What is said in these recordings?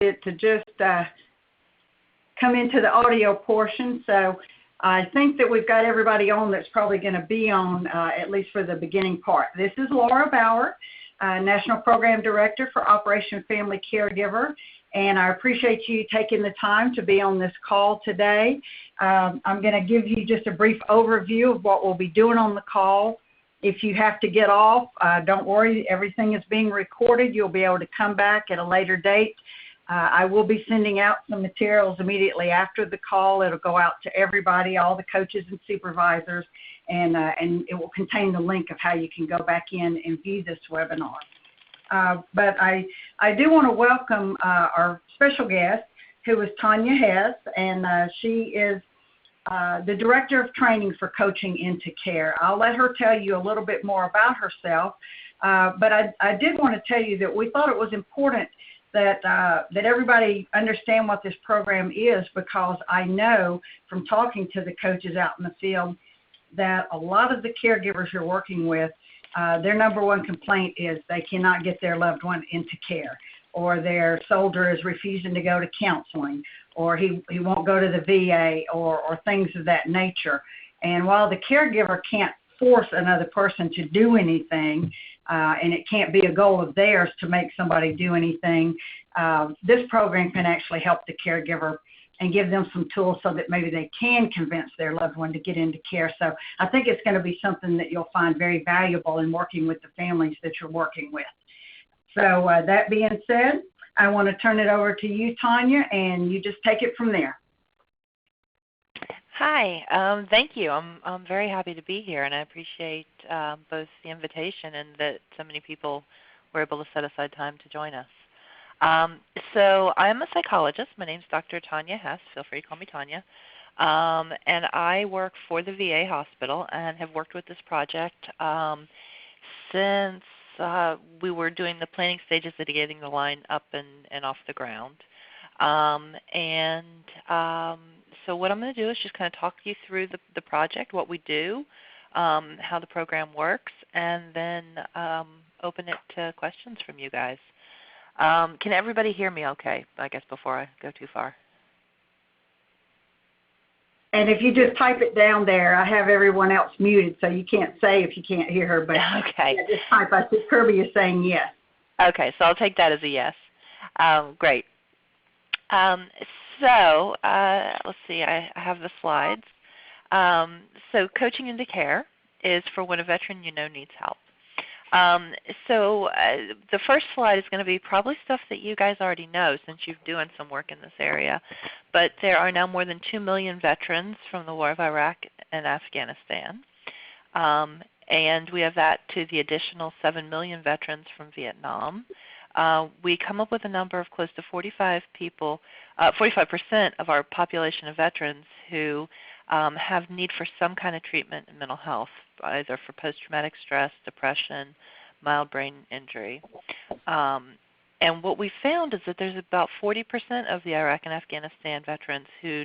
it to just come into the audio portion. So I think that we've got everybody on that's probably going to be on, at least for the beginning part. This is Laura Bauer, National Program Director for Operation Family Caregiver, and I appreciate you taking the time to be on this call today. I'm going to give you just a brief overview of what we'll be doing on the call. If you have to get off, don't worry, everything is being recorded. You'll be able to come back at a later date. I will be sending out some materials immediately after the call. It'll go out to everybody, all the coaches and supervisors, and it will contain the link of how you can go back in and view this webinar. But I do want to welcome our special guest, who is Tanya Hess, and she is the Director of Training for Coaching into Care. I'll let her tell you a little bit more about herself, but I did want to tell you that we thought it was important that everybody understand what this program is, because I know from talking to the coaches out in the field that a lot of the caregivers you're working with, their number one complaint is they cannot get their loved one into care, or their soldier is refusing to go to counseling, or he won't go to the VA, or things of that nature. And while the caregiver can't force another person to do anything, and it can't be a goal of theirs to make somebody do anything, this program can actually help the caregiver and give them some tools so that maybe they can convince their loved one to get into care. So I think it's going to be something that you'll find very valuable in working with the families that you're working with. So that being said, I want to turn it over to you, Tanya, and you just take it from there. Hi, thank you. I'm very happy to be here, and I appreciate both the invitation and that so many people were able to set aside time to join us. So I'm a psychologist. My name is Dr. Tanya Hess. Feel free to call me Tanya. And I work for the VA hospital and have worked with this project since we were doing the planning stages of getting the line up and off the ground. So what I'm going to do is just kind of talk you through the project, what we do, how the program works, and then open it to questions from you guys. Can everybody hear me okay, I guess, before I go too far? And if you just type it down there, I have everyone else muted, so you can't say if you can't hear her, but okay. Yeah, just type. I see Kirby is saying yes. Okay, so I'll take that as a yes. Great. So let's see, I have the slides. So Coaching into Care is for when a veteran you know needs help. So the first slide is going to be probably stuff that you guys already know since you've doing some work in this area. But there are now more than 2 million veterans from the War of Iraq and Afghanistan. And we have that to the additional 7 million veterans from Vietnam. We come up with a number of close to 45% of our population of veterans who have need for some kind of treatment in mental health, either for post-traumatic stress, depression, mild brain injury. And what we found is that there's about 40% of the Iraq and Afghanistan veterans who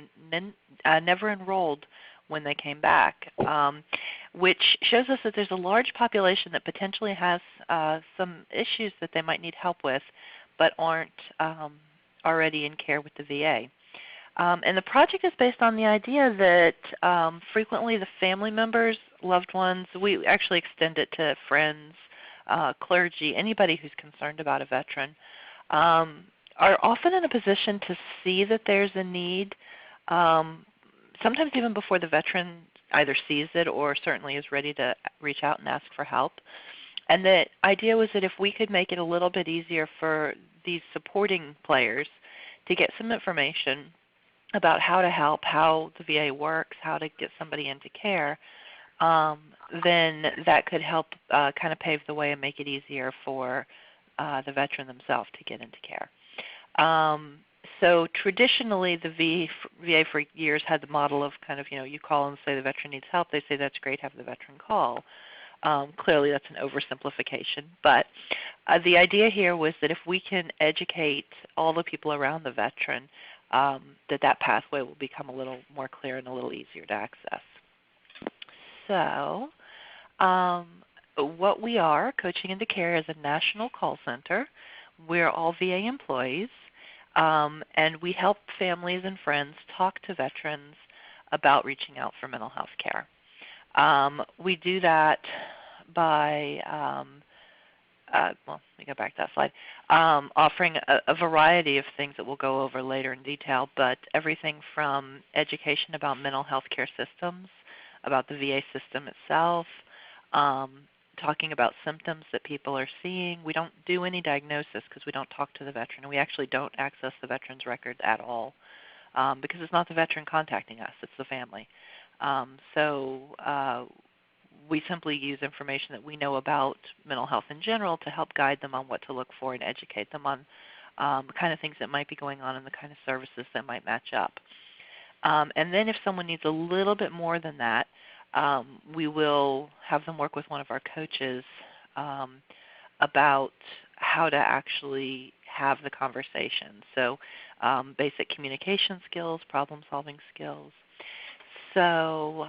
never enrolled when they came back, which shows us that there's a large population that potentially has some issues that they might need help with, but aren't already in care with the VA. And the project is based on the idea that frequently the family members, loved ones, we actually extend it to friends, clergy, anybody who's concerned about a veteran, are often in a position to see that there's a need, sometimes even before the veteran either sees it or certainly is ready to reach out and ask for help. And the idea was that if we could make it a little bit easier for these supporting players to get some information about how to help, how the VA works, how to get somebody into care, then that could help kind of pave the way and make it easier for the veteran themselves to get into care. So traditionally the VA for years had the model of kind of, you call and say the veteran needs help. They say that's great, have the veteran call. Clearly that's an oversimplification, but the idea here was that if we can educate all the people around the veteran, that pathway will become a little more clear and a little easier to access. So what we are, Coaching into Care, is a national call center. We're all VA employees. And we help families and friends talk to veterans about reaching out for mental health care. We do that by, let me go back to that slide, offering a variety of things that we'll go over later in detail, but everything from education about mental health care systems, about the VA system itself, talking about symptoms that people are seeing. We don't do any diagnosis because we don't talk to the veteran, and we actually don't access the veteran's records at all because it's not the veteran contacting us, it's the family. We simply use information that we know about mental health in general to help guide them on what to look for and educate them on the kind of things that might be going on and the kind of services that might match up. And then if someone needs a little bit more than that, we will have them work with one of our coaches about how to actually have the conversation. So basic communication skills, problem-solving skills. So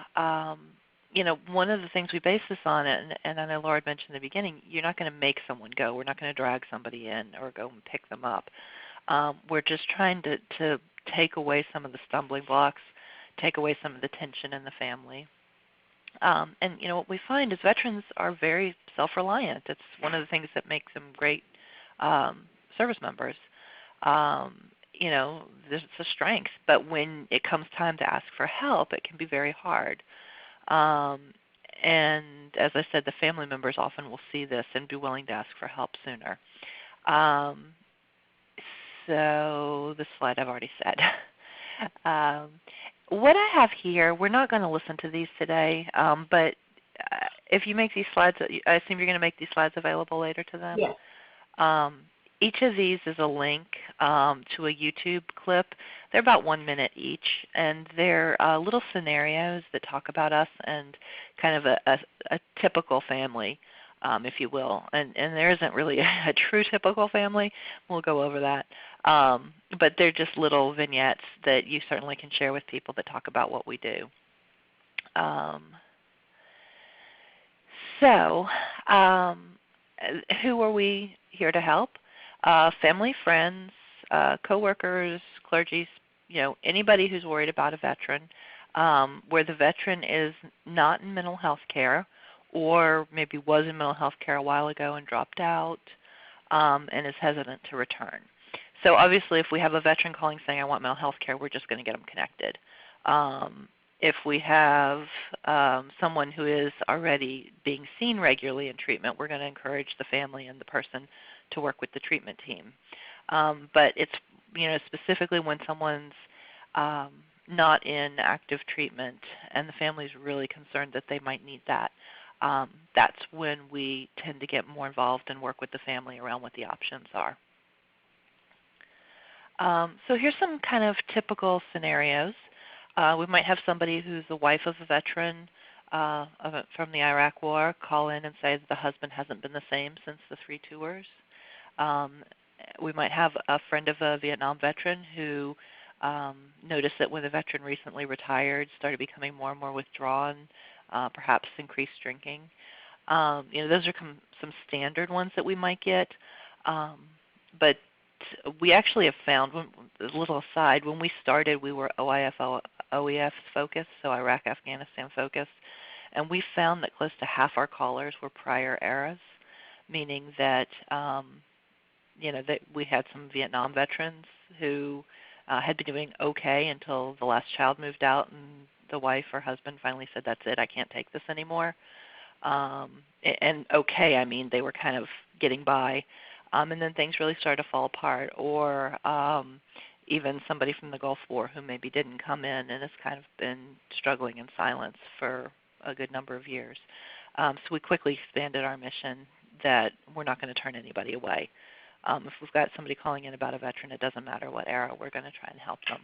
one of the things we base this on, and I know Laura had mentioned in the beginning, you're not going to make someone go. We're not going to drag somebody in or go and pick them up. We're just trying to take away some of the stumbling blocks, take away some of the tension in the family. And what we find is veterans are very self-reliant. It's one of the things that makes them great service members. It's a strength, but when it comes time to ask for help, it can be very hard. And as I said, the family members often will see this and be willing to ask for help sooner. So this slide I've already said. What I have here, we're not going to listen to these today, but if you make these slides, I assume you're going to make these slides available later to them? Yes. Each of these is a link to a YouTube clip. They're about 1 minute each, and they're little scenarios that talk about us and kind of a typical family, if you will. And there isn't really a true typical family. We'll go over that. But they're just little vignettes that you certainly can share with people that talk about what we do. Who are we here to help? Family, friends, coworkers, clergy, anybody who's worried about a veteran, where the veteran is not in mental health care or maybe was in mental health care a while ago and dropped out and is hesitant to return. So obviously if we have a veteran calling saying, I want mental health care, we're just going to get them connected. If we have someone who is already being seen regularly in treatment, we're going to encourage the family and the person to work with the treatment team. But it's specifically when someone's not in active treatment and the family is really concerned that they might need that, that's when we tend to get more involved and work with the family around what the options are. So here's some kind of typical scenarios. We might have somebody who's the wife of a veteran from the Iraq War call in and say that the husband hasn't been the same since the 3 tours. We might have a friend of a Vietnam veteran who noticed that when the veteran recently retired, started becoming more and more withdrawn, perhaps increased drinking. Those are some standard ones that we might get. But we actually have found, a little aside, when we started we were OEF focused, so Iraq, Afghanistan focused, and we found that close to half our callers were prior eras, meaning that that we had some Vietnam veterans who had been doing okay until the last child moved out and the wife or husband finally said, that's it, I can't take this anymore. And okay, I mean they were kind of getting by. And then things really started to fall apart, or even somebody from the Gulf War who maybe didn't come in and has kind of been struggling in silence for a good number of years. So we quickly expanded our mission that we're not going to turn anybody away. If we've got somebody calling in about a veteran, it doesn't matter what era, we're going to try and help them.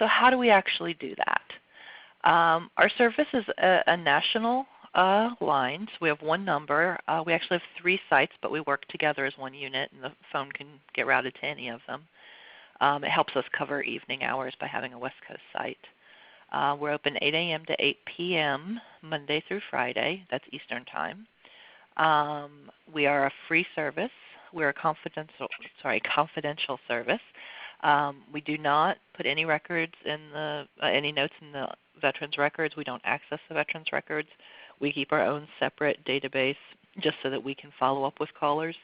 So how do we actually do that? Our service is a national line. So we have one number. We actually have 3 sites, but we work together as one unit, and the phone can get routed to any of them. It helps us cover evening hours by having a West Coast site. We're open 8 a.m. to 8 p.m. Monday through Friday. That's Eastern Time. We are a free service. we're a confidential service. We do not put any records in any notes in the veterans' records. We don't access the veterans' records. We keep our own separate database just so that we can follow up with callers,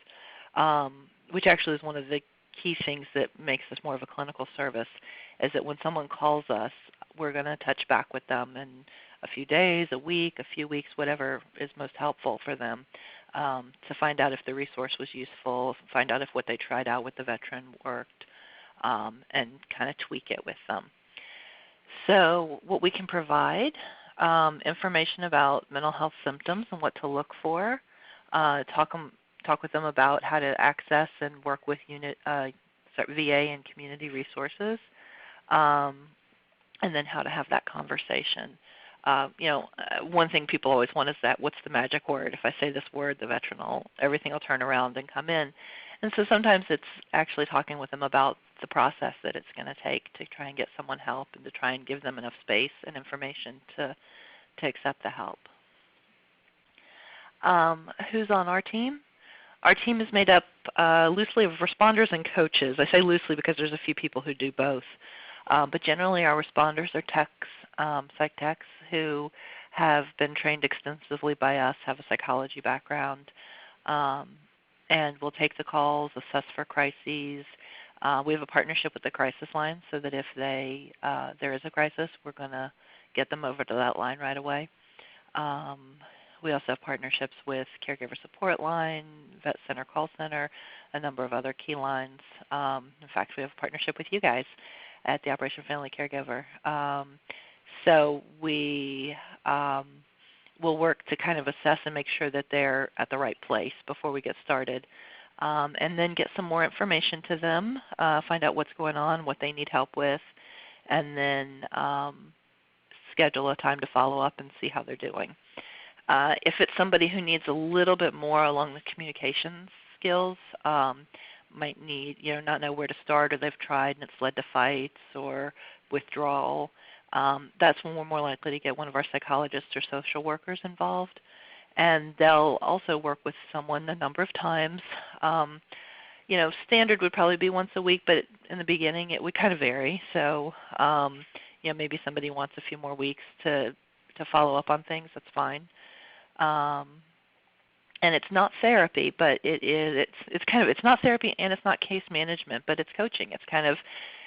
which actually is one of the key things that makes us more of a clinical service, is that when someone calls us, we're going to touch back with them in a few days, a week, a few weeks, whatever is most helpful for them, to find out if the resource was useful, find out if what they tried out with the veteran worked, and kind of tweak it with them. So what we can provide, information about mental health symptoms and what to look for, talk with them about how to access and work with VA and community resources, and then how to have that conversation. One thing people always want is that, what's the magic word? If I say this word, everything will turn around and come in. And so sometimes it's actually talking with them about the process that it's going to take to try and get someone help and to try and give them enough space and information to accept the help. Who's on our team? Our team is made up loosely of responders and coaches. I say loosely because there's a few people who do both. But generally our responders are techs, psych techs who have been trained extensively by us, have a psychology background, and will take the calls, assess for crises. We have a partnership with the crisis line so that if there is a crisis, we're going to get them over to that line right away. We also have partnerships with Caregiver Support Line, Vet Center Call Center, a number of other key lines. In fact, we have a partnership with you guys at the Operation Family Caregiver. So we will work to kind of assess and make sure that they're at the right place before we get started. And then get some more information to them, find out what's going on, what they need help with, and then schedule a time to follow up and see how they're doing. If it's somebody who needs a little bit more along the communication skills, might need, not know where to start, or they've tried and it's led to fights or withdrawal, that's when we're more likely to get one of our psychologists or social workers involved. And they'll also work with someone a number of times. Standard would probably be once a week, but in the beginning it would kind of vary. So, maybe somebody wants a few more weeks to follow up on things, that's fine. And it's not therapy, but it's not therapy and it's not case management, but it's coaching. It's kind of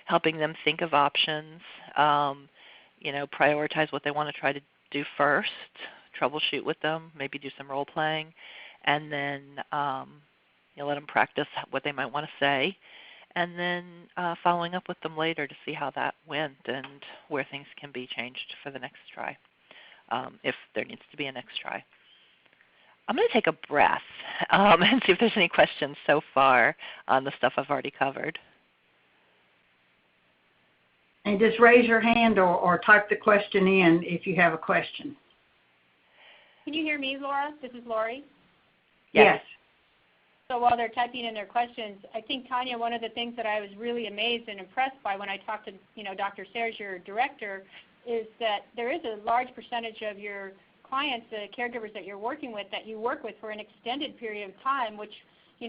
helping them think of options, prioritize what they want to try to do first, troubleshoot with them, maybe do some role playing, and then let them practice what they might want to say, and then following up with them later to see how that went and where things can be changed for the next try, if there needs to be a next try. I'm going to take a breath and see if there's any questions so far on the stuff I've already covered. And just raise your hand or type the question in if you have a question. Can you hear me, Laura? This is Lori. Yes. So while they're typing in their questions, I think, Tanya, one of the things that I was really amazed and impressed by when I talked to Dr. Sayers, your director, is that there is a large percentage of your clients, the caregivers that you're working with, that you work with for an extended period of time, which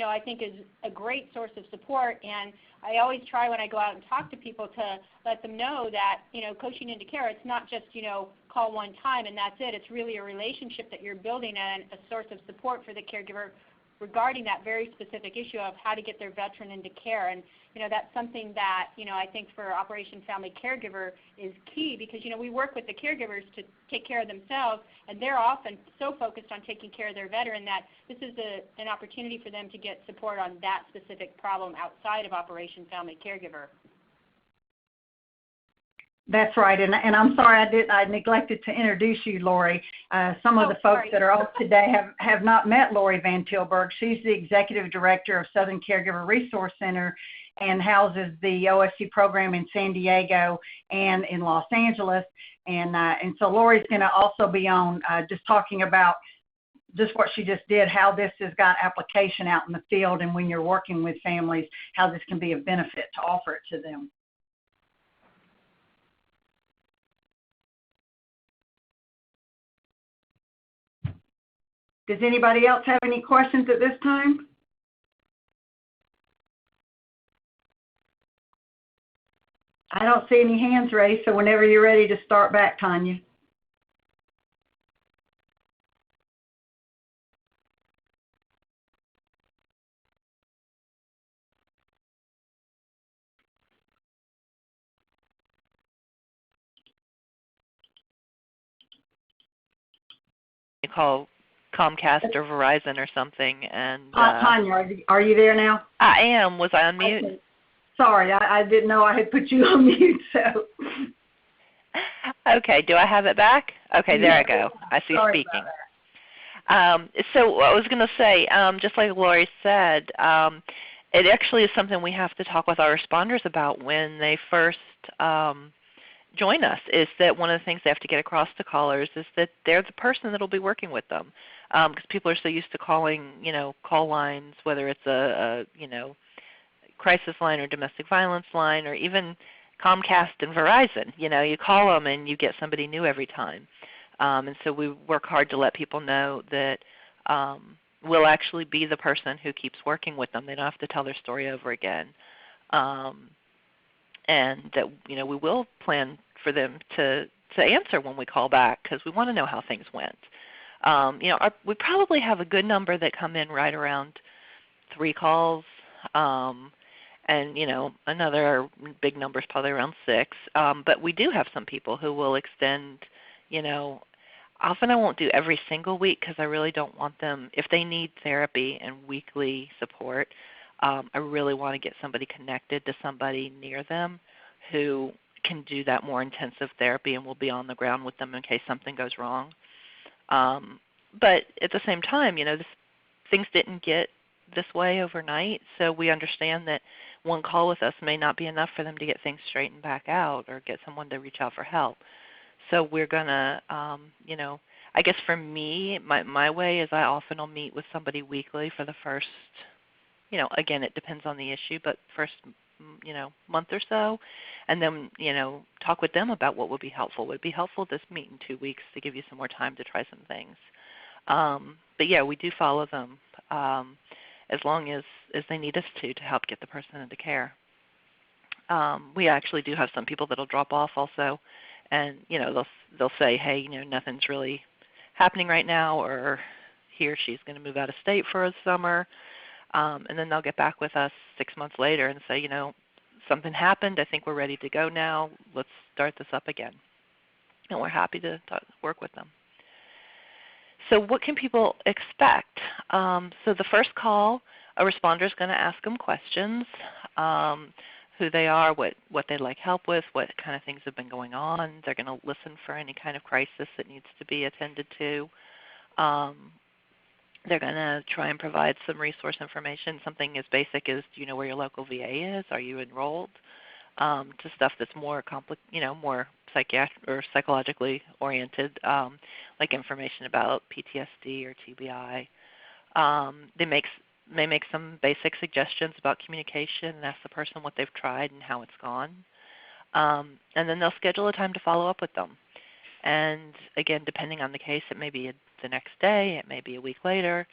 I think is a great source of support. And I always try when I go out and talk to people to let them know that, coaching into care, it's not just, call one time and that's it. It's really a relationship that you're building and a source of support for the caregiver regarding that very specific issue of how to get their veteran into care. And, that's something that, I think for Operation Family Caregiver is key because, we work with the caregivers to take care of themselves, and they're often so focused on taking care of their veteran that this is an opportunity for them to get support on that specific problem outside of Operation Family Caregiver. That's right, and I'm sorry I neglected to introduce you, Lori. Some of the folks that are on today have not met Lori Van Tilburg. She's the Executive Director of Southern Caregiver Resource Center and houses the OSC program in San Diego and in Los Angeles. And so Lori's going to also be on just talking about just what she just did, how this has got application out in the field, and when you're working with families, how this can be of benefit to offer it to them. Does anybody else have any questions at this time? I don't see any hands raised, so whenever you're ready to start back, Tanya. You call Comcast or Verizon or something, and Tanya, are you there now? I am. Was I on mute? Okay. Sorry, I didn't know I had put you on mute, so. Okay, do I have it back? Okay, there I go. I see Sorry speaking. about So I was going to say, just like Lori said, it actually is something we have to talk with our responders about when they first join us, is that one of the things they have to get across to callers is that they're the person that will be working with them. Because people are so used to calling, call lines, whether it's a crisis line or domestic violence line or even Comcast and Verizon. You call them and you get somebody new every time. And so we work hard to let people know that we'll actually be the person who keeps working with them. They don't have to tell their story over again. And that we will plan for them to answer when we call back because we want to know how things went. We probably have a good number that come in right around 3 calls. And another big number is probably around 6. But we do have some people who will extend, often I won't do every single week because I really don't want them, if they need therapy and weekly support, I really want to get somebody connected to somebody near them who can do that more intensive therapy and will be on the ground with them in case something goes wrong. But at the same time, things didn't get this way overnight, so we understand that one call with us may not be enough for them to get things straightened back out or get someone to reach out for help. So we're going to, I guess for me, my way is I often will meet with somebody weekly for the first, again, it depends on the issue, but first, month or so, and then, talk with them about what would be helpful. Would it be helpful to meet in 2 weeks to give you some more time to try some things? But yeah, we do follow them as long as they need us to help get the person into care. We actually do have some people that will drop off also, and they'll say, hey, nothing's really happening right now, or he or she's going to move out of state for a summer, and then they'll get back with us 6 months later and say, something happened. I think we're ready to go now. Let's start this up again, and we're happy to work with them. So what can people expect? So the first call, a responder is going to ask them questions, who they are, what they'd like help with, what kind of things have been going on. They're going to listen for any kind of crisis that needs to be attended to. They're going to try and provide some resource information, something as basic as, do you know where your local VA is? Are you enrolled? To stuff that's more more psychiatric or psychologically oriented, like information about PTSD or TBI. They may make some basic suggestions about communication and ask the person what they've tried and how it's gone. And then they'll schedule a time to follow up with them. And again, depending on the case, it may be the next day, it may be a week later,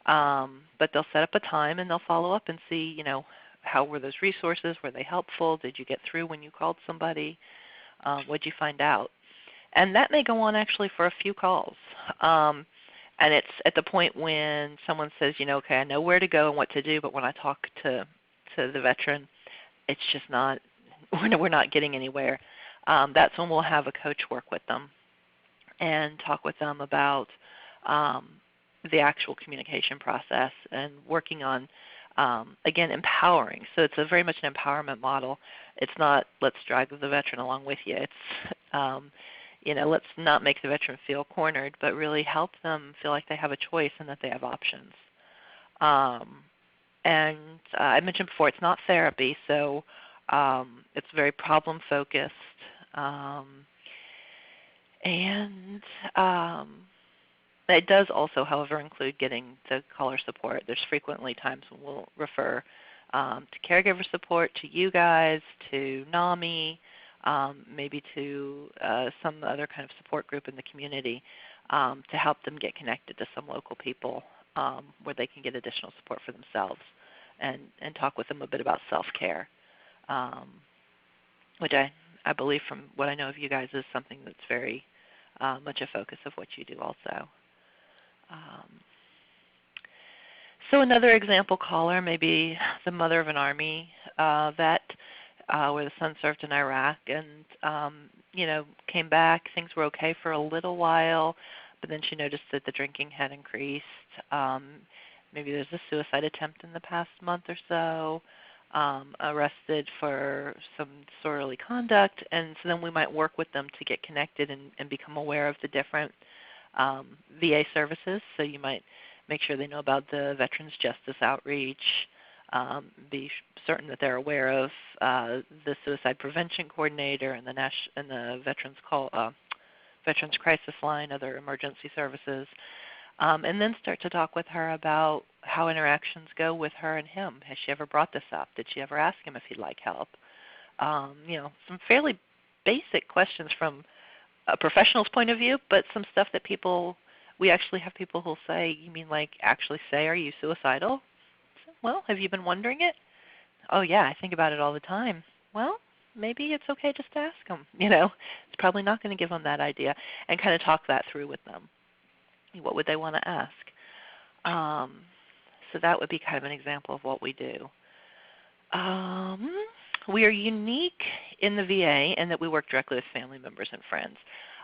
but they'll set up a time and they'll follow up and see, how were those resources? Were they helpful? Did you get through when you called somebody? What did you find out? And that may go on actually for a few calls. And it's at the point when someone says, okay, I know where to go and what to do, but when I talk to the veteran, it's just not, we're not getting anywhere. That's when we'll have a coach work with them and talk with them about the actual communication process and working on, again, empowering. So it's very much an empowerment model. It's not let's drag the veteran along with you. It's let's not make the veteran feel cornered, but really help them feel like they have a choice and that they have options. And I mentioned before, it's not therapy, so it's very problem focused. And it does also, however, include getting the caller support. There's frequently times when we'll refer to caregiver support, to you guys, to NAMI, maybe to some other kind of support group in the community to help them get connected to some local people where they can get additional support for themselves and talk with them a bit about self-care. which I believe from what I know of you guys is something that's very much a focus of what you do also. So another example caller may be the mother of an Army vet where the son served in Iraq and came back. Things were okay for a little while, but then she noticed that the drinking had increased. Maybe there's a suicide attempt in the past month or so, arrested for some disorderly conduct, and so then we might work with them to get connected and become aware of the different VA services. So you might make sure they know about the Veterans Justice Outreach, be certain that they're aware of the Suicide Prevention Coordinator and the Veterans Crisis Line, other emergency services, and then start to talk with her about how interactions go with her and him. Has she ever brought this up? Did she ever ask him if he'd like help? Some fairly basic questions from a professional's point of view, but some stuff that we actually have people who'll say, you mean like actually say, are you suicidal? Well, have you been wondering it? Oh yeah, I think about it all the time. Well, maybe it's okay just to ask them. It's probably not going to give them that idea, and kind of talk that through with them. What would they want to ask? So that would be kind of an example of what we do. We are unique in the VA in that we work directly with family members and friends.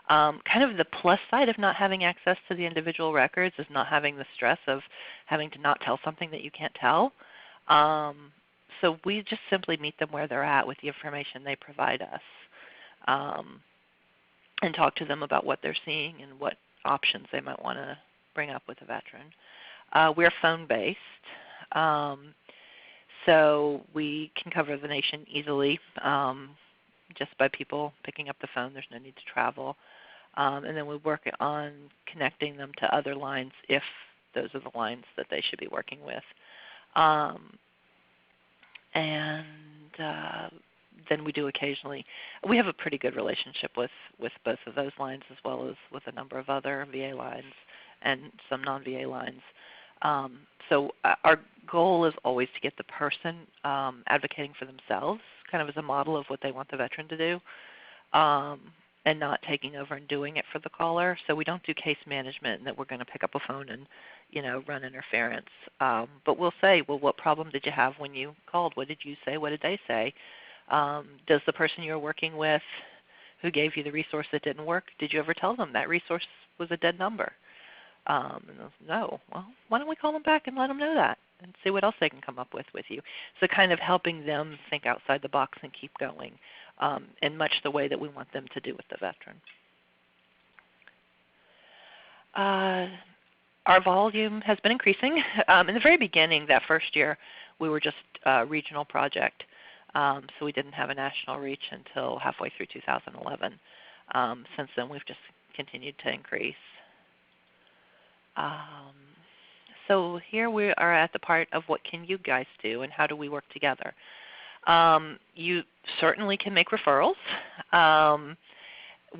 Kind of the plus side of not having access to the individual records is not having the stress of having to not tell something that you can't tell. So we just simply meet them where they're at with the information they provide us, and talk to them about what they're seeing and what options they might want to bring up with a veteran. We're phone-based, so we can cover the nation easily just by people picking up the phone. There's no need to travel. And then we work on connecting them to other lines if those are the lines that they should be working with. Then we do occasionally. We have a pretty good relationship with both of those lines as well as with a number of other VA lines and some non-VA lines. So our goal is always to get the person advocating for themselves, kind of as a model of what they want the veteran to do, and not taking over and doing it for the caller. So we don't do case management and that we're going to pick up a phone and run interference. But we'll say, well, what problem did you have when you called? What did you say? What did they say? Does the person you're working with who gave you the resource that didn't work, did you ever tell them that resource was a dead number? And no. Well, why don't we call them back and let them know that and see what else they can come up with you. So kind of helping them think outside the box and keep going in much the way that we want them to do with the veteran. Our volume has been increasing. In the very beginning, that first year, we were just a regional project. So we didn't have a national reach until halfway through 2011. Since then, we've just continued to increase. So here we are at the part of what can you guys do and how do we work together. You certainly can make referrals.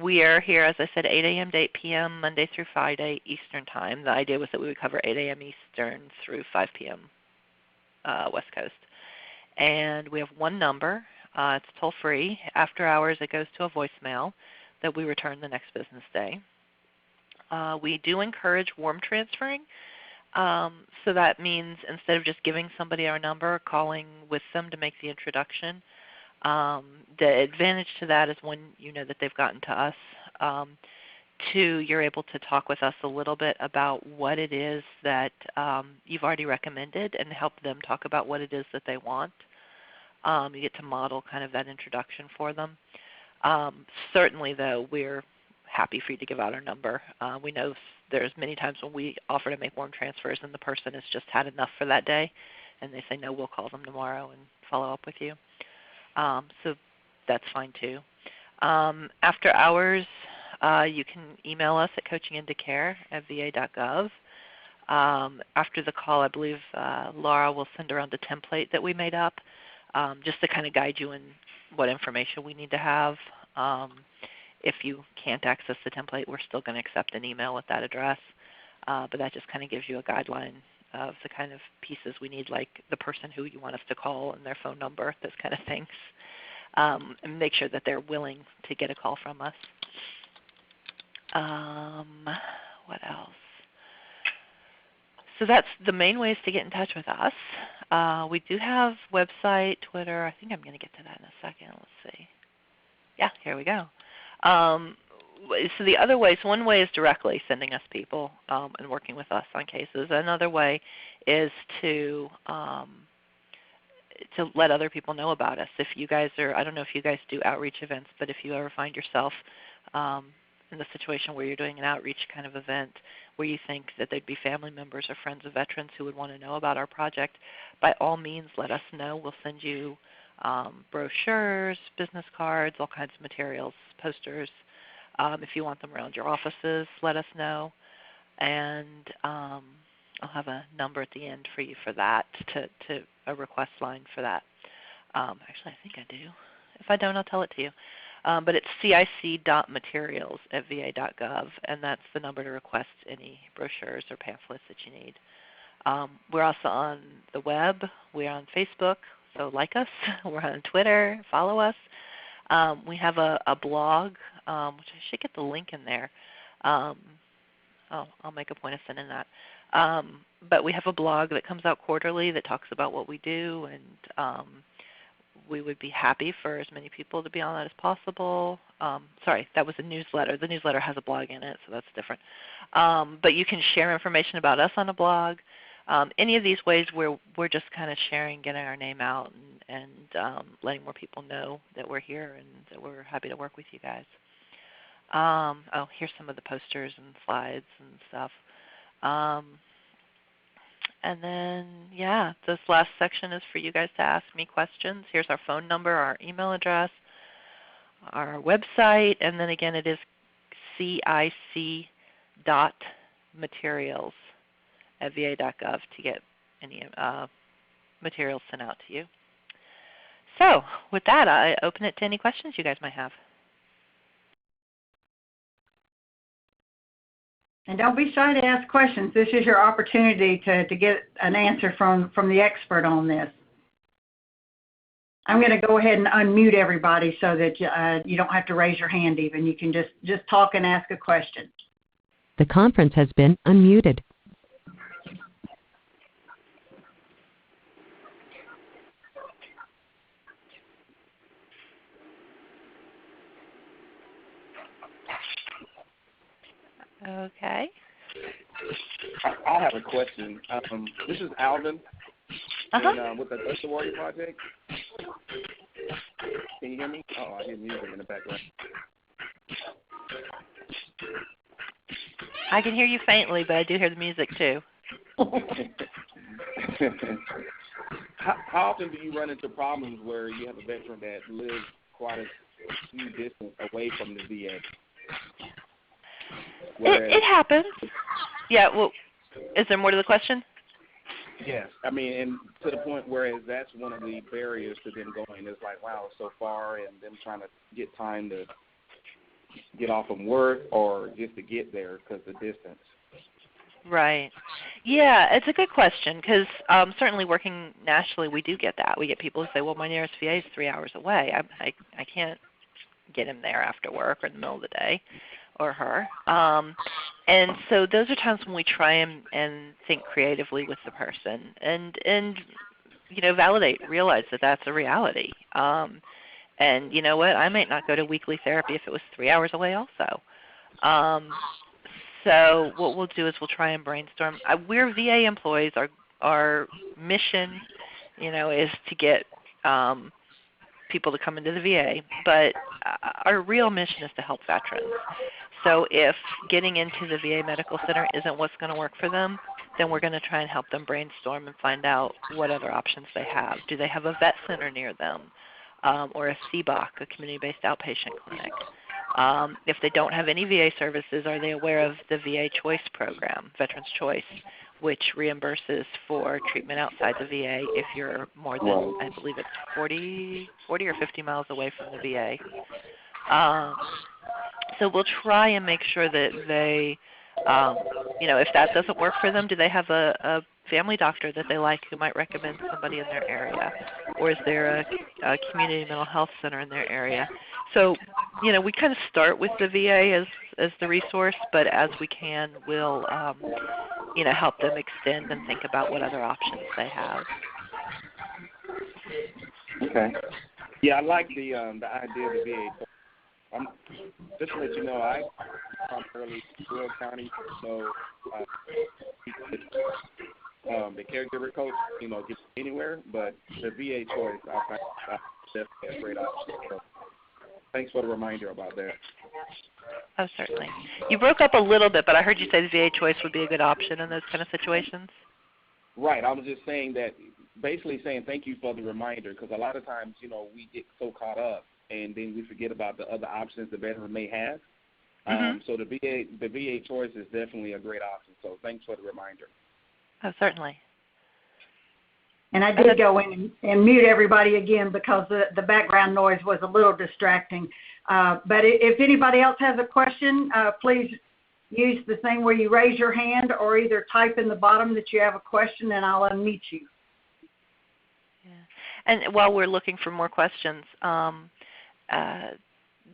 We are here, as I said, 8 a.m. to 8 p.m. Monday through Friday Eastern Time. The idea was that we would cover 8 a.m. Eastern through 5 p.m. West Coast. And we have one number. It's toll free. After hours, it goes to a voicemail that we return the next business day. We do encourage warm transferring. So that means instead of just giving somebody our number, calling with them to make the introduction. The advantage to that is when you know that they've gotten to us. Two, you're able to talk with us a little bit about what it is that you've already recommended and help them talk about what it is that they want. You get to model kind of that introduction for them. Certainly, though, we're happy for you to give out our number. We know there's many times when we offer to make warm transfers and the person has just had enough for that day and they say, no, we'll call them tomorrow and follow up with you. So that's fine too. After hours, you can email us at coachingintocare@va.gov. After the call, I believe Laura will send around a template that we made up just to kind of guide you in what information we need to have. If you can't access the template, we're still going to accept an email at that address. But that just kind of gives you a guideline of the kind of pieces we need, like the person who you want us to call and their phone number, those kind of things. and make sure that they're willing to get a call from us. What else? So that's the main ways to get in touch with us. We do have website, Twitter. I think I'm going to get to that in a second. Let's see. Yeah, here we go. So the other ways, one way is directly sending us people and working with us on cases. Another way is to let other people know about us. If you guys are, I don't know if you guys do outreach events, but if you ever find yourself in the situation where you're doing an outreach kind of event where you think that there'd be family members or friends of veterans who would want to know about our project, by all means let us know. We'll send you brochures, business cards, all kinds of materials, posters. If you want them around your offices, let us know. And I'll have a number at the end for you for that, to a request line for that. Actually, I think I do. If I don't, I'll tell it to you. But it's cic.materials@va.gov, and that's the number to request any brochures or pamphlets that you need. We're also on the web. We're on Facebook, so like us. We're on Twitter. Follow us. We have a blog, which I should get the link in there. I'll make a point of sending that. But we have a blog that comes out quarterly that talks about what we do, and we would be happy for as many people to be on that as possible. Sorry, that was a newsletter. The newsletter has a blog in it, so that's different. But you can share information about us on a blog. Any of these ways we're just kind of sharing, getting our name out, and letting more people know that we're here and that we're happy to work with you guys. Here's some of the posters and slides and stuff. And then, yeah, this last section is for you guys to ask me questions. Here's our phone number, our email address, our website, and then again it is cic.materials@va.gov to get any materials sent out to you. So with that, I open it to any questions you guys might have. And don't be shy to ask questions. This is your opportunity to get an answer from the expert on this. I'm going to go ahead and unmute everybody so that you don't have to raise your hand even. You can just talk and ask a question. The conference has been unmuted. Okay. I have a question. This is Alvin with the Thirst Warrior Project. Can you hear me? Oh, I hear music in the background. I can hear you faintly, but I do hear the music too. How often do you run into problems where you have a veteran that lives quite a few distance away from the VA? It happens. Yeah, well, is there more to the question? Yes. I mean, and to the point where that's one of the barriers to them going. It's like, wow, it's so far, and them trying to get time to get off from work or just to get there because of the distance. Right. Yeah, it's a good question because certainly working nationally, we do get that. We get people who say, well, my nearest VA is 3 hours away. I can't get him there after work or in the middle of the day. Or her. And so those are times when we try and think creatively with the person and realize that that's a reality. And you know what? I might not go to weekly therapy if it was 3 hours away also. So what we'll do is we'll try and brainstorm. We're VA employees. Our mission, is to get people to come into the VA, but our real mission is to help veterans. So if getting into the VA Medical Center isn't what's going to work for them, then we're going to try and help them brainstorm and find out what other options they have. Do they have a vet center near them or a CBOC, a community-based outpatient clinic? If they don't have any VA services, are they aware of the VA Choice program, Veterans Choice, which reimburses for treatment outside the VA if you're more than, I believe it's 40 or 50 miles away from the VA. So we'll try and make sure that they, if that doesn't work for them, do they have a family doctor that they like who might recommend somebody in their area? Or is there a community mental health center in their area? So, we kind of start with the VA as the resource, but as we can, we'll, help them extend and think about what other options they have. Okay. Yeah, I like the idea of the VA. Just to let you know, I'm primarily rural county, so the caregiver coach, gets anywhere, but the VA choice, I find definitely a great option. So thanks for the reminder about that. Oh, certainly. You broke up a little bit, but I heard you say the VA choice would be a good option in those kind of situations. Right. I was just saying that, basically saying thank you for the reminder, because a lot of times, we get so caught up and then we forget about the other options the veteran may have. So the VA choice is definitely a great option. So thanks for the reminder. Oh, certainly. And I did go in and mute everybody again because the background noise was a little distracting. But if anybody else has a question, please use the thing where you raise your hand or either type in the bottom that you have a question and I'll unmute you. Yeah. And while we're looking for more questions,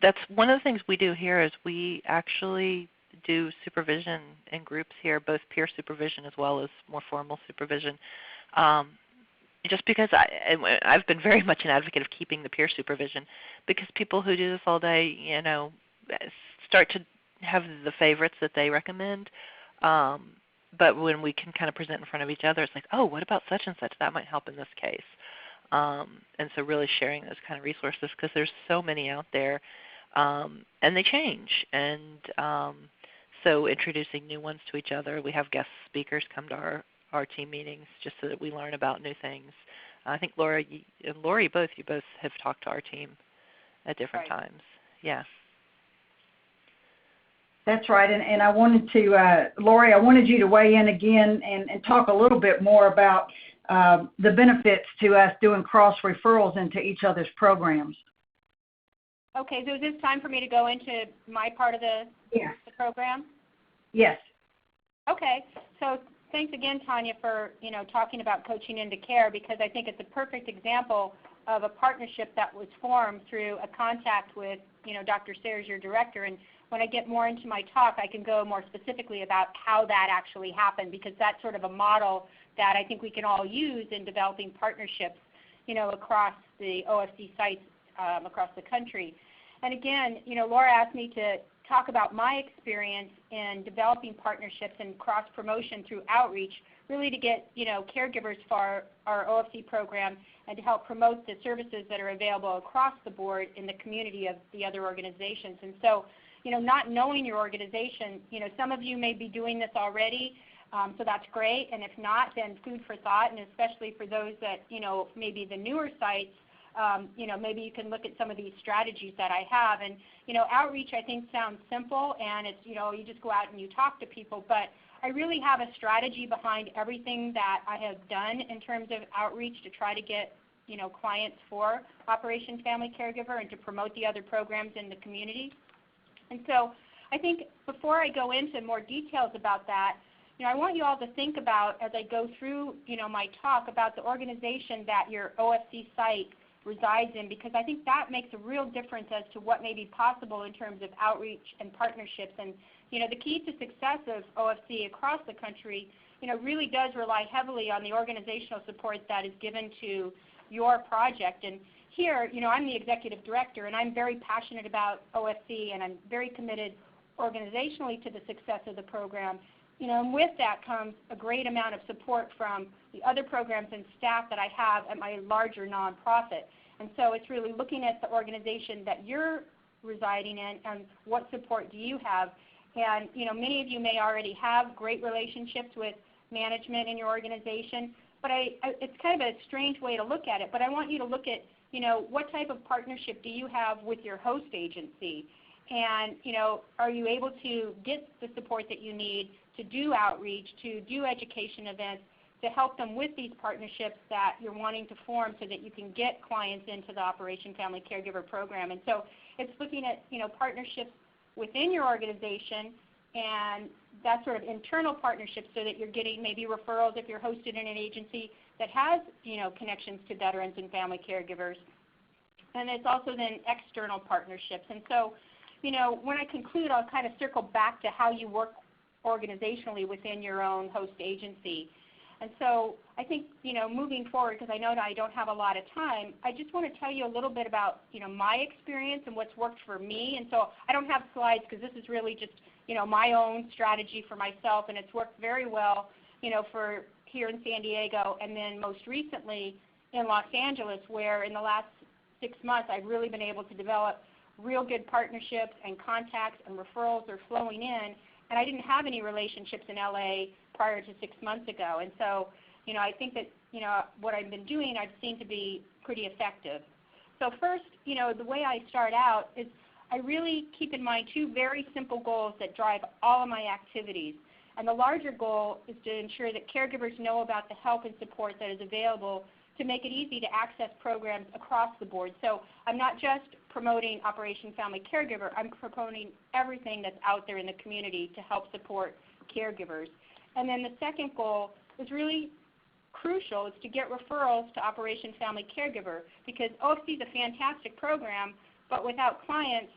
that's one of the things we do here is we actually do supervision in groups here, both peer supervision as well as more formal supervision. Just because I've been very much an advocate of keeping the peer supervision, because people who do this all day, start to have the favorites that they recommend. But when we can kind of present in front of each other, it's like, oh, what about such and such? That might help in this case. And so really sharing those kind of resources, because there's so many out there, and they change. And so introducing new ones to each other. We have guest speakers come to our team meetings just so that we learn about new things. I think Laura and Lori, you both have talked to our team at different times. Yeah. That's right. And I wanted to, Lori, I wanted you to weigh in again and talk a little bit more about the benefits to us doing cross referrals into each other's programs. Okay, so is this time for me to go into my part of the program? Yes. Okay, so thanks again, Tanya, for talking about coaching into care, because I think it's a perfect example of a partnership that was formed through a contact with Dr. Sayers, your director. And when I get more into my talk, I can go more specifically about how that actually happened, because that's sort of a model that I think we can all use in developing partnerships, across the OFC sites across the country. And again, Laura asked me to talk about my experience in developing partnerships and cross-promotion through outreach, really to get, caregivers for our OFC program and to help promote the services that are available across the board in the community of the other organizations. And so, not knowing your organization, some of you may be doing this already, so that's great. And if not, then food for thought, and especially for those that, maybe the newer sites, maybe you can look at some of these strategies that I have. And, outreach I think sounds simple, and it's, you just go out and you talk to people, but I really have a strategy behind everything that I have done in terms of outreach to try to get, clients for Operation Family Caregiver and to promote the other programs in the community. And so I think before I go into more details about that, I want you all to think about, as I go through, my talk, about the organization that your OFC site resides in, because I think that makes a real difference as to what may be possible in terms of outreach and partnerships. And, the key to success of OFC across the country, really does rely heavily on the organizational support that is given to your project. And here, I'm the executive director, and I'm very passionate about OFC, and I'm very committed organizationally to the success of the program. And with that comes a great amount of support from the other programs and staff that I have at my larger nonprofit. And so it's really looking at the organization that you're residing in and what support do you have. And, many of you may already have great relationships with management in your organization, but it's kind of a strange way to look at it. But I want you to look at, what type of partnership do you have with your host agency? And, are you able to get the support that you need to do outreach, to do education events, to help them with these partnerships that you're wanting to form so that you can get clients into the Operation Family Caregiver program? And so it's looking at, partnerships within your organization and that's sort of internal partnerships so that you're getting maybe referrals if you're hosted in an agency that has, connections to veterans and family caregivers. And it's also then external partnerships. And so, when I conclude, I'll kind of circle back to how you work organizationally within your own host agency. And so I think, moving forward, because I know that I don't have a lot of time, I just want to tell you a little bit about, my experience and what's worked for me. And so I don't have slides because this is really just, my own strategy for myself, and it's worked very well, for here in San Diego, and then most recently in Los Angeles, where in the last 6 months I've really been able to develop real good partnerships and contacts, and referrals are flowing in. And I didn't have any relationships in LA prior to 6 months ago. And so, I think that, what I've been doing I've seen to be pretty effective. So first, the way I start out is I really keep in mind two very simple goals that drive all of my activities. And the larger goal is to ensure that caregivers know about the help and support that is available to make it easy to access programs across the board. So I'm not just promoting Operation Family Caregiver, I'm promoting everything that's out there in the community to help support caregivers. And then the second goal is really crucial, is to get referrals to Operation Family Caregiver, because OFC is a fantastic program, but without clients,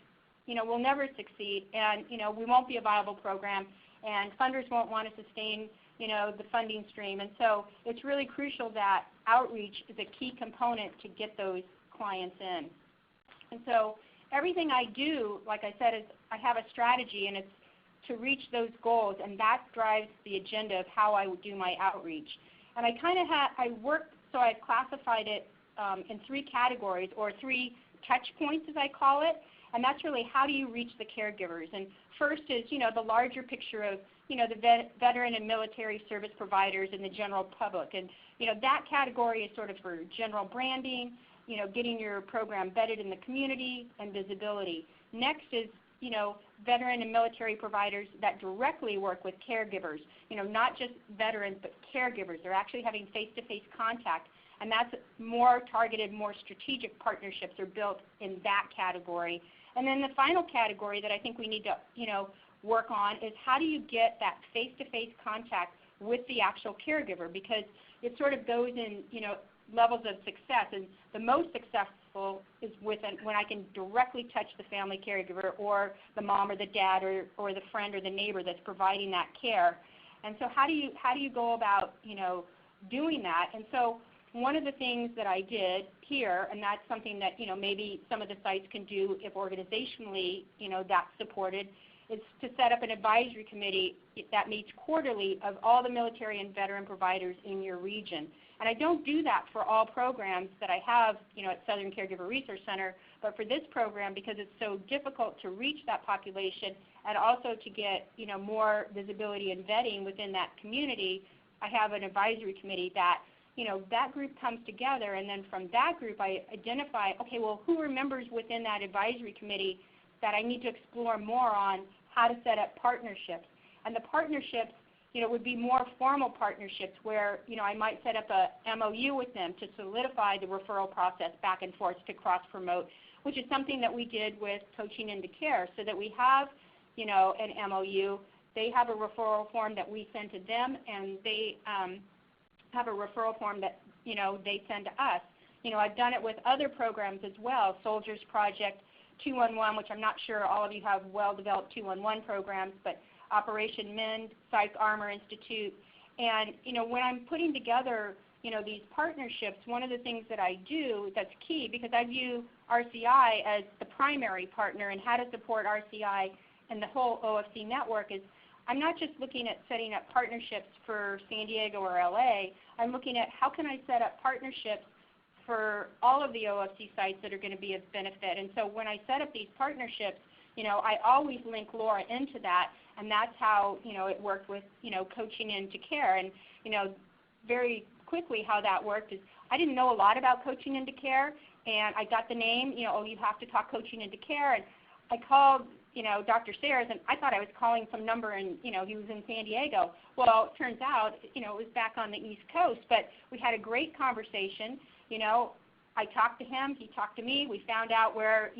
we'll never succeed, and, we won't be a viable program, and funders won't want to sustain the funding stream. And so it's really crucial that outreach is a key component to get those clients in. And so everything I do, like I said, is I have a strategy, and it's to reach those goals, and that drives the agenda of how I would do my outreach. And I've classified it in 3 categories, or 3 touch points, as I call it, and that's really how do you reach the caregivers. And first is, the larger picture of, the veteran and military service providers and the general public. And, that category is sort of for general branding, getting your program vetted in the community, and visibility. Next is, veteran and military providers that directly work with caregivers, not just veterans, but caregivers. They're actually having face-to-face contact, and that's more targeted, more strategic partnerships are built in that category. And then the final category that I think we need to, work on is how do you get that face-to-face contact with the actual caregiver, because it sort of goes in, levels of success, and the most successful is when I can directly touch the family caregiver, or the mom or the dad, or the friend or the neighbor that's providing that care. And so how do you go about, doing that? And so one of the things that I did here, and that's something that, maybe some of the sites can do if organizationally, that's supported, is to set up an advisory committee that meets quarterly of all the military and veteran providers in your region. And I don't do that for all programs that I have, at Southern Caregiver Resource Center, but for this program, because it's so difficult to reach that population and also to get, more visibility and vetting within that community, I have an advisory committee that, that group comes together, and then from that group I identify, okay, well, who are members within that advisory committee that I need to explore more on how to set up partnerships. And the partnerships, would be more formal partnerships where, I might set up a MOU with them to solidify the referral process back and forth to cross-promote, which is something that we did with Coaching into Care, so that we have, an MOU. They have a referral form that we send to them, and they have a referral form that, they send to us. I've done it with other programs as well, Soldiers Project, 211, which I'm not sure all of you have well-developed 211 programs, but Operation Mend, Psych Armor Institute. And, when I'm putting together, these partnerships, one of the things that I do that's key, because I view RCI as the primary partner, and how to support RCI and the whole OFC network is I'm not just looking at setting up partnerships for San Diego or LA. I'm looking at how can I set up partnerships for all of the OFC sites that are going to be of benefit. And so when I set up these partnerships, I always link Laura into that, and that's how, it worked with, Coaching into Care. And, very quickly how that worked is I didn't know a lot about Coaching into Care, and I got the name, you have to talk Coaching into Care, and I called, Dr. Sayers, and I thought I was calling some number, and, he was in San Diego. Well, it turns out, it was back on the East Coast, but we had a great conversation. I talked to him, he talked to me, we found out where,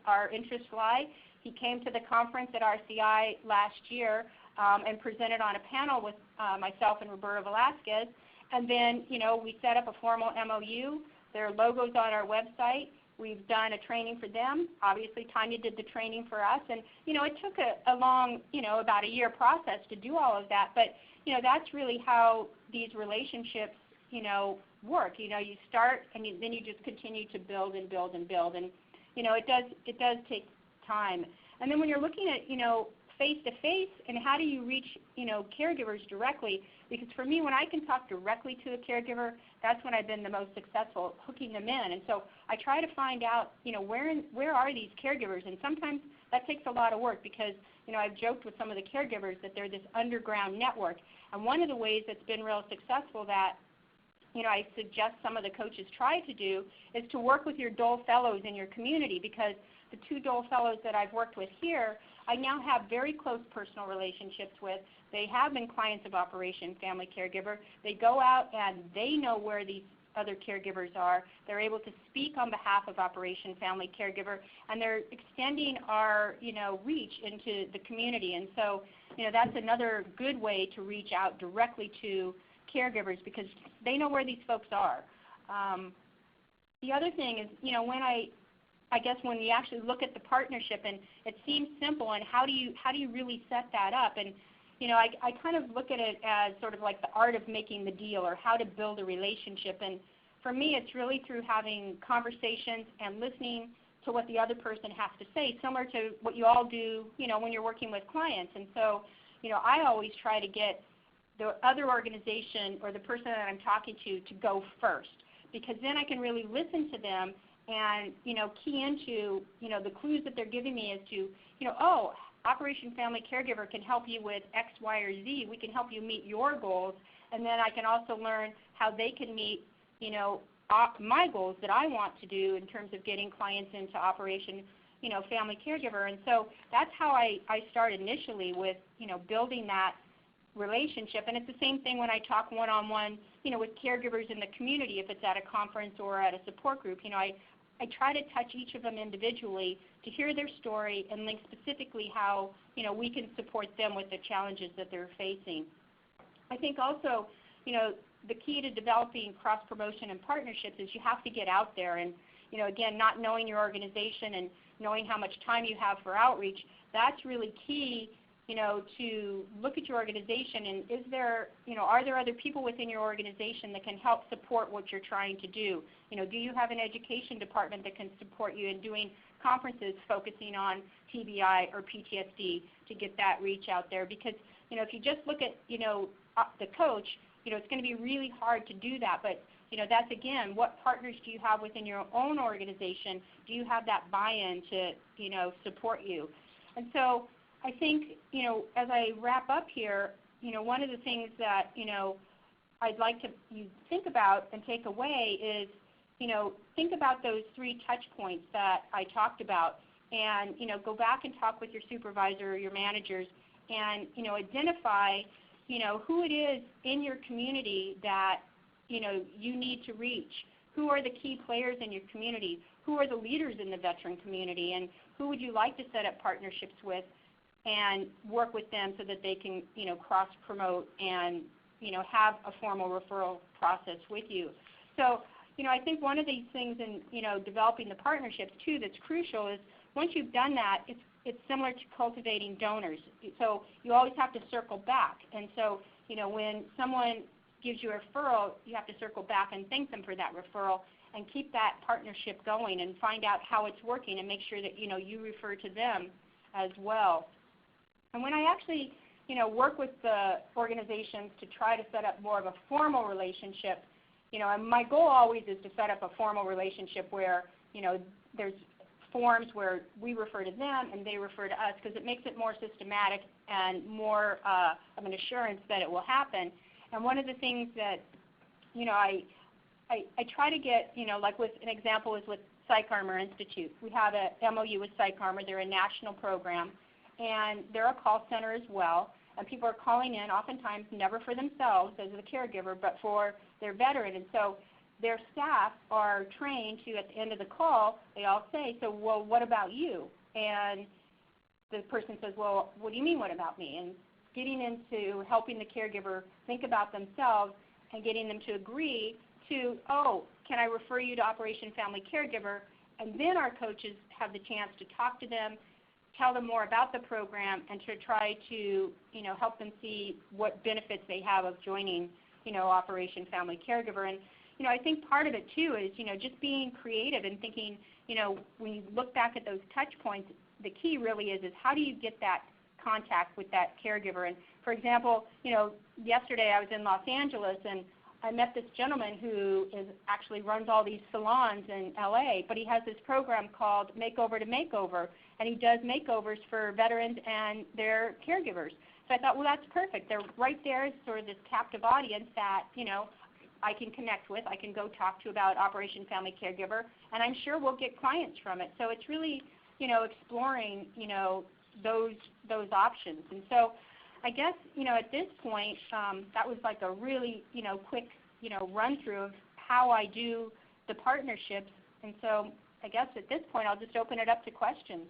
our interests lie. He came to the conference at RCI last year and presented on a panel with myself and Roberto Velasquez. And then, we set up a formal MOU. Their logo's on our website. We've done a training for them. Obviously, Tanya did the training for us. And, it took a long, about a year process to do all of that. But, that's really how these relationships, work. You start and then you just continue to build and build and build. And, it does take time. And then when you're looking at, face-to-face and how do you reach, caregivers directly, because for me, when I can talk directly to a caregiver, that's when I've been the most successful, hooking them in. And so I try to find out, where are these caregivers? And sometimes that takes a lot of work because, I've joked with some of the caregivers that they're this underground network. And one of the ways that's been real successful that, I suggest some of the coaches try to do is to work with your Dole Fellows in your community, because the 2 Dole Fellows that I've worked with here, I now have very close personal relationships with. They have been clients of Operation Family Caregiver. They go out and they know where these other caregivers are. They're able to speak on behalf of Operation Family Caregiver, and they're extending our, reach into the community. And so, that's another good way to reach out directly to caregivers because they know where these folks are. The other thing is, when I guess when you actually look at the partnership, and it seems simple, and how do you really set that up? And I kind of look at it as sort of like the art of making the deal, or how to build a relationship. And for me, it's really through having conversations and listening to what the other person has to say, similar to what you all do, when you're working with clients. And so, I always try to get the other organization or the person that I'm talking to go first, because then I can really listen to them and, key into, the clues that they're giving me as to, Operation Family Caregiver can help you with X, Y, or Z. We can help you meet your goals. And then I can also learn how they can meet, my goals that I want to do in terms of getting clients into Operation, Family Caregiver. And so that's how I started initially with, building that relationship. And it's the same thing when I talk one-on-one, with caregivers in the community, if it's at a conference or at a support group. I try to touch each of them individually to hear their story and link specifically how, we can support them with the challenges that they're facing. I think also, the key to developing cross-promotion and partnerships is you have to get out there. And, again, not knowing your organization and knowing how much time you have for outreach, that's really key, to look at your organization and is there, are there other people within your organization that can help support what you're trying to do? Do you have an education department that can support you in doing conferences focusing on TBI or PTSD to get that reach out there? Because, if you just look at, the coach, it's going to be really hard to do that. But, that's, again, what partners do you have within your own organization? Do you have that buy-in to, support you? And so I think, as I wrap up here, one of the things that, I'd like you think about and take away is, think about those 3 touch points that I talked about and, go back and talk with your supervisor or your managers and, identify, who it is in your community that, you need to reach. Who are the key players in your community? Who are the leaders in the veteran community? And who would you like to set up partnerships with and work with them so that they can, cross-promote and, have a formal referral process with you. So, I think one of these things in, developing the partnerships, too, that's crucial is once you've done that, it's similar to cultivating donors. So you always have to circle back. And so, when someone gives you a referral, you have to circle back and thank them for that referral and keep that partnership going and find out how it's working and make sure that, you refer to them as well. And when I actually, work with the organizations to try to set up more of a formal relationship, and my goal always is to set up a formal relationship where, there's forms where we refer to them and they refer to us because it makes it more systematic and more of an assurance that it will happen. And one of the things that, I try to get, like with an example is with PsychArmor Institute. We have a MOU with PsychArmor. They're a national program, and they're a call center as well. And people are calling in, oftentimes never for themselves as a caregiver, but for their veteran. And so their staff are trained to, at the end of the call, they all say, so, well, what about you? And the person says, well, what do you mean, what about me? And getting into helping the caregiver think about themselves and getting them to agree to, oh, can I refer you to Operation Family Caregiver? And then our coaches have the chance to talk to them, tell them more about the program, and to try to, help them see what benefits they have of joining, Operation Family Caregiver. And, I think part of it, too, is, just being creative and thinking, when you look back at those touch points, the key really is how do you get that contact with that caregiver? And, for example, yesterday I was in Los Angeles, and I met this gentleman who actually runs all these salons in LA, but he has this program called Makeover to Makeover, and he does makeovers for veterans and their caregivers. So I thought, well, that's perfect. They're right there as sort of this captive audience that, I can connect with, I can go talk to about Operation Family Caregiver, and I'm sure we'll get clients from it. So it's really, exploring, those options. And so I guess, at this point, that was like a really, quick, run through of how I do the partnerships. And so I guess at this point I'll just open it up to questions.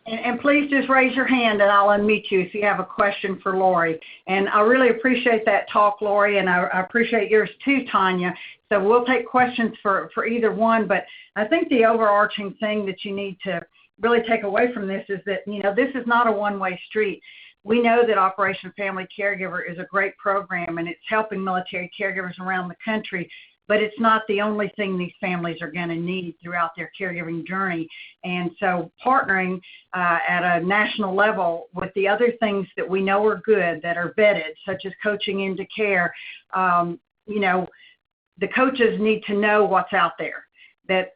And please just raise your hand and I'll unmute you if you have a question for Lori. And I really appreciate that talk, Lori, and I appreciate yours too, Tanya. So we'll take questions for either one, but I think the overarching thing that you need to really take away from this is that, this is not a one-way street. We know that Operation Family Caregiver is a great program and it's helping military caregivers around the country, but it's not the only thing these families are going to need throughout their caregiving journey. And so partnering at a national level with the other things that we know are good, that are vetted, such as coaching into care, the coaches need to know what's out there that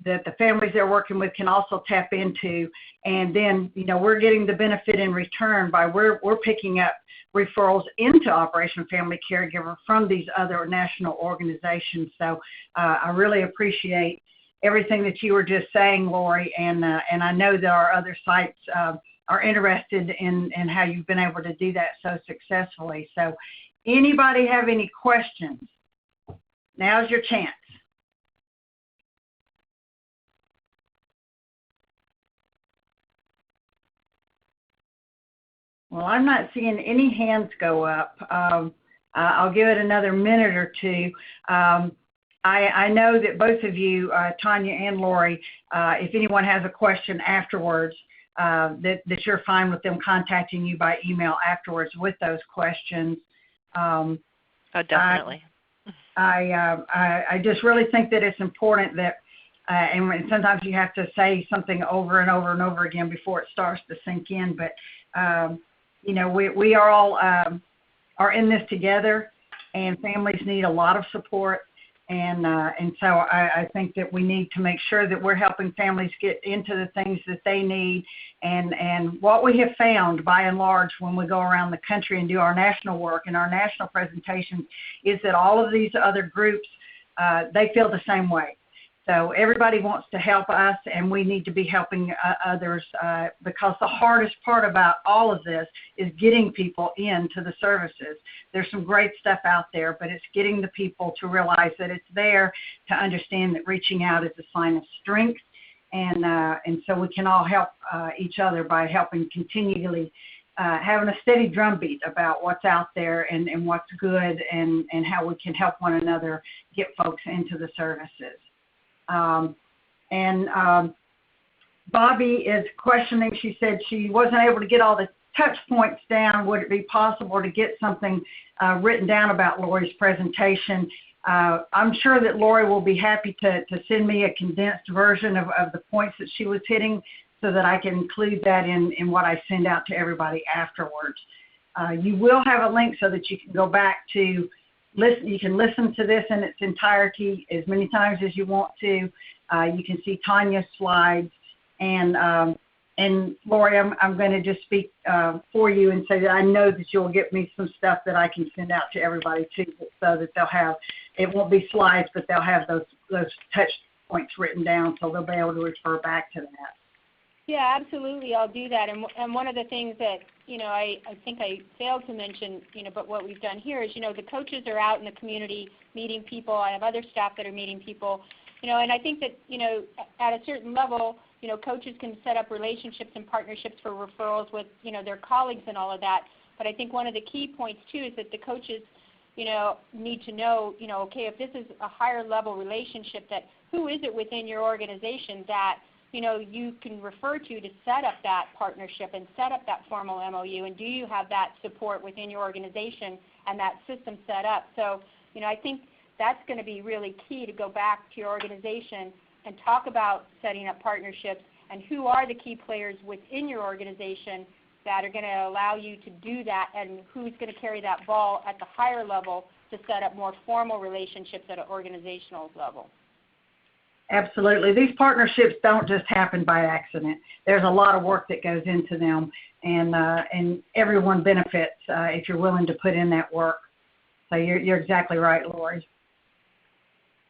the families they're working with can also tap into. And then, we're getting the benefit in return by we're picking up referrals into Operation Family Caregiver from these other national organizations. So I really appreciate everything that you were just saying, Lori, and I know that our other sites are interested in how you've been able to do that so successfully. So anybody have any questions? Now's your chance. Well, I'm not seeing any hands go up. I'll give it another minute or two. I know that both of you, Tanya and Lori, if anyone has a question afterwards, that you're fine with them contacting you by email afterwards with those questions. Oh, definitely. I just really think that it's important that, and sometimes you have to say something over and over and over again before it starts to sink in, but we are all are in this together, and families need a lot of support, and so I think that we need to make sure that we're helping families get into the things that they need, and what we have found by and large when we go around the country and do our national work and our national presentations is that all of these other groups, they feel the same way. So everybody wants to help us, and we need to be helping others because the hardest part about all of this is getting people into the services. There's some great stuff out there, but it's getting the people to realize that it's there, to understand that reaching out is a sign of strength, and so we can all help each other by helping continually having a steady drumbeat about what's out there and what's good and how we can help one another get folks into the services. Bobby is questioning. She said she wasn't able to get all the touch points down. Would it be possible to get something written down about Lori's presentation? I'm sure that Lori will be happy to send me a condensed version of the points that she was hitting so that I can include that in what I send out to everybody afterwards. You will have a link so that you can go back to listen. You can listen to this in its entirety as many times as you want to. You can see Tanya's slides, and Lori, I'm going to just speak for you and say that I know that you'll get me some stuff that I can send out to everybody too, so that they'll have, it won't be slides, but they'll have those touch points written down, so they'll be able to refer back to that. Yeah, absolutely. I'll do that. And one of the things that, I think I failed to mention, but what we've done here is, the coaches are out in the community meeting people. I have other staff that are meeting people. And I think that, at a certain level, coaches can set up relationships and partnerships for referrals with, their colleagues and all of that. But I think one of the key points, too, is that the coaches, need to know, okay, if this is a higher level relationship, that who is it within your organization that, you can refer to set up that partnership and set up that formal MOU, and do you have that support within your organization and that system set up? So, I think that's going to be really key to go back to your organization and talk about setting up partnerships and who are the key players within your organization that are going to allow you to do that, and who's going to carry that ball at the higher level to set up more formal relationships at an organizational level. Absolutely. These partnerships don't just happen by accident. There's a lot of work that goes into them, and everyone benefits if you're willing to put in that work. So you're exactly right, Lori.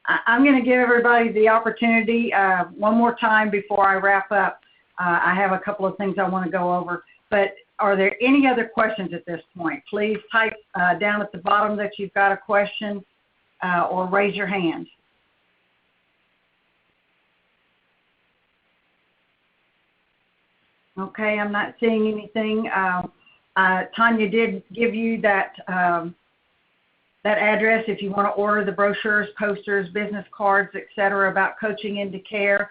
I'm going to give everybody the opportunity one more time before I wrap up. I have a couple of things I want to go over. But are there any other questions at this point? Please type down at the bottom that you've got a question or raise your hand. Okay, I'm not seeing anything. Tanya did give you that address if you want to order the brochures, posters, business cards, etc. about coaching into care,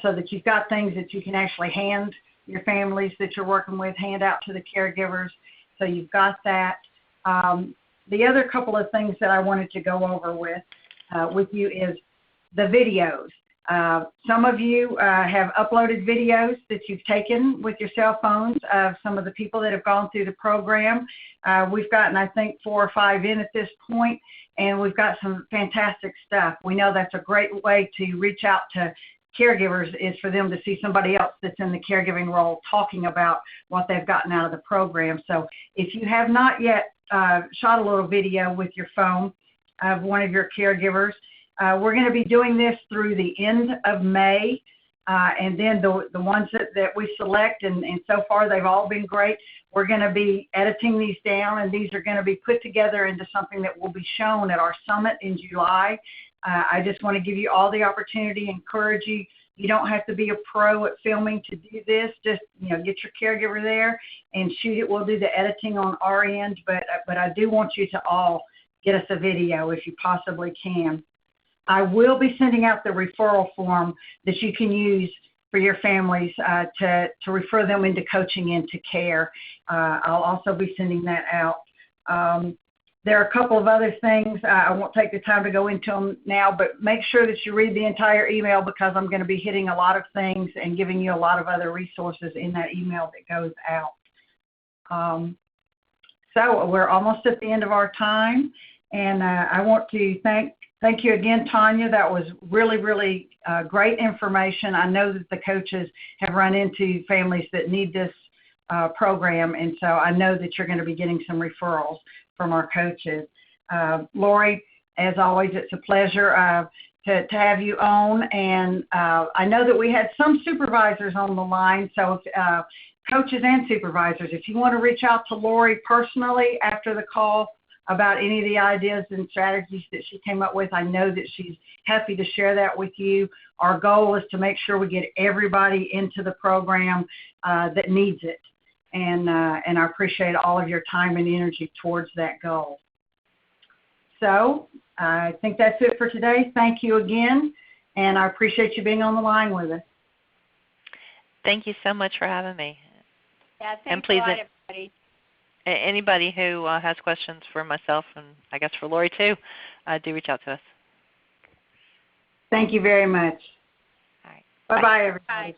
so that you've got things that you can actually hand your families that you're working with, hand out to the caregivers. So you've got that. The other couple of things that I wanted to go over with you is the videos. Some of you have uploaded videos that you've taken with your cell phones of some of the people that have gone through the program. We've gotten, I think, 4 or 5 in at this point, and we've got some fantastic stuff. We know that's a great way to reach out to caregivers, is for them to see somebody else that's in the caregiving role talking about what they've gotten out of the program. So if you have not yet shot a little video with your phone of one of your caregivers, we're going to be doing this through the end of May, and then the ones that we select, and so far they've all been great, we're going to be editing these down, and these are going to be put together into something that will be shown at our summit in July. I just want to give you all the opportunity, encourage you. You don't have to be a pro at filming to do this. Just, get your caregiver there and shoot it. We'll do the editing on our end, but I do want you to all get us a video if you possibly can. I will be sending out the referral form that you can use for your families to refer them into coaching into care. I'll also be sending that out. There are a couple of other things. I won't take the time to go into them now, but make sure that you read the entire email, because I'm going to be hitting a lot of things and giving you a lot of other resources in that email that goes out. So we're almost at the end of our time, and I want to thank you again, Tanya. That was really, really great information. I know that the coaches have run into families that need this program, and so I know that you're going to be getting some referrals from our coaches. Lori, as always, it's a pleasure to have you on, and I know that we had some supervisors on the line, so if, coaches and supervisors, if you want to reach out to Lori personally after the call about any of the ideas and strategies that she came up with, I know that she's happy to share that with you. Our goal is to make sure we get everybody into the program that needs it. And I appreciate all of your time and energy towards that goal. So I think that's it for today. Thank you again, and I appreciate you being on the line with us. Thank you so much for having me. Yeah, thanks and please, a lot, everybody. Anybody who has questions for myself, and I guess for Lori too, do reach out to us. Thank you very much. All right. Bye-bye, everybody. Bye.